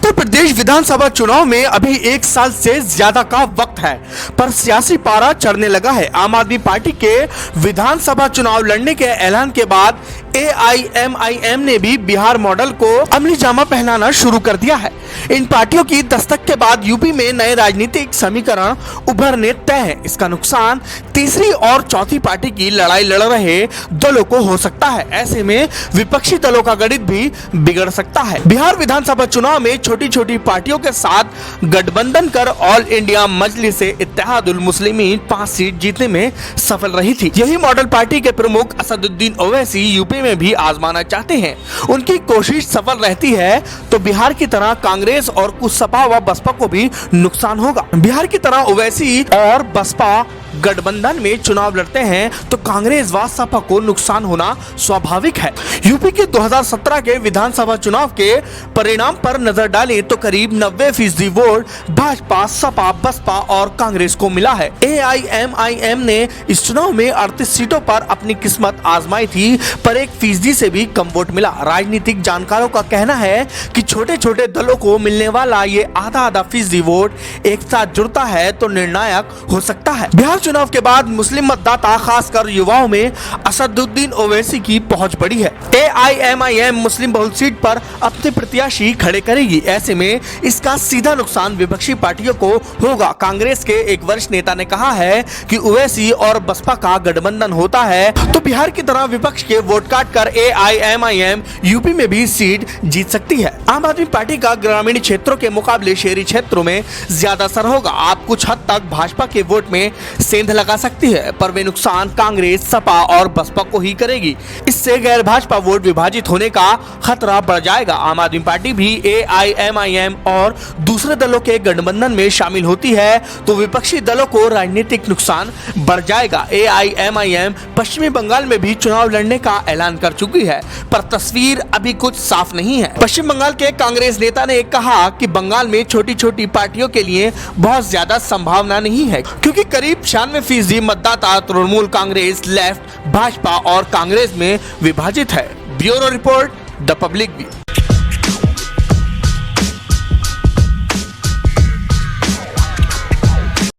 उत्तर प्रदेश विधानसभा चुनाव में अभी एक साल से ज्यादा का वक्त है, पर सियासी पारा चढ़ने लगा है। आम आदमी पार्टी के विधानसभा चुनाव लड़ने के ऐलान के बाद AIMIM ने भी बिहार मॉडल को अमली जामा पहनाना शुरू कर दिया है। इन पार्टियों की दस्तक के बाद यूपी में नए राजनीतिक समीकरण उभरने तय है। इसका नुकसान तीसरी और चौथी पार्टी की लड़ाई लड़ रहे दलों को हो सकता है। ऐसे में विपक्षी दलों का गणित भी बिगड़ सकता है। बिहार विधानसभा चुनाव में छोटी छोटी पार्टियों के साथ गठबंधन कर ऑल इंडिया मजलिस-ए-इत्तेहादुल मुस्लिमीन 5 सीट जीतने में सफल रही थी। यही मॉडल पार्टी के प्रमुख असदुद्दीन ओवैसी यूपी में भी आजमाना चाहते हैं। उनकी कोशिश सफल रहती है तो बिहार की तरह कांग्रेस और कुछ सपा व बसपा को भी नुकसान होगा। बिहार की तरह ओवैसी और बसपा गठबंधन में चुनाव लड़ते हैं तो कांग्रेस व सपा को नुकसान होना स्वाभाविक है। यूपी के 2017 के विधानसभा चुनाव के परिणाम पर नजर डालें तो करीब 90% वोट भाजपा, सपा, बसपा और कांग्रेस को मिला है। AIMIM ने इस चुनाव में 38 सीटों पर अपनी किस्मत आजमाई थी, पर 1% से भी कम वोट मिला। राजनीतिक जानकारों का कहना है कि छोटे छोटे दलों को मिलने वाला ये आधा फीसदी वोट एक साथ जुड़ता है तो निर्णायक हो सकता है। बिहार चुनाव के बाद मुस्लिम मतदाता खासकर युवाओं में असदुद्दीन ओवैसी की पहुंच बढ़ी है। AIMIM मुस्लिम बहुल सीट पर अपने प्रत्याशी खड़े करेगी। ऐसे में इसका सीधा नुकसान विपक्षी पार्टियों को होगा। कांग्रेस के एक वरिष्ठ नेता ने कहा है कि ओवैसी और बसपा का गठबंधन होता है तो बिहार की तरह विपक्ष के वोट काट कर AIMIM यूपी में भी सीट जीत सकती है। आम आदमी पार्टी का ग्रामीण क्षेत्रों के मुकाबले शहरी क्षेत्रों में ज्यादा असर होगा। आप कुछ हद तक भाजपा के वोट में सेंध लगा सकती है, पर वे नुकसान कांग्रेस, सपा और बसपा को ही करेगी। इससे गैर भाजपा वोट विभाजित होने का खतरा बढ़ जाएगा। आम आदमी पार्टी भी AIMIM और दूसरे दलों के गठबंधन में शामिल होती है तो विपक्षी दलों को राजनीतिक नुकसान बढ़ जाएगा। AIMIM पश्चिमी बंगाल में भी चुनाव लड़ने का ऐलान कर चुकी है, पर तस्वीर अभी कुछ साफ नहीं है। पश्चिम बंगाल के कांग्रेस नेता ने कहा कि बंगाल में छोटी छोटी पार्टियों के लिए बहुत ज्यादा संभावना नहीं है, क्योंकि करीब 96% मतदाता तृणमूल कांग्रेस, लेफ्ट, भाजपा और कांग्रेस में विभाजित है। Bureau report, the public view.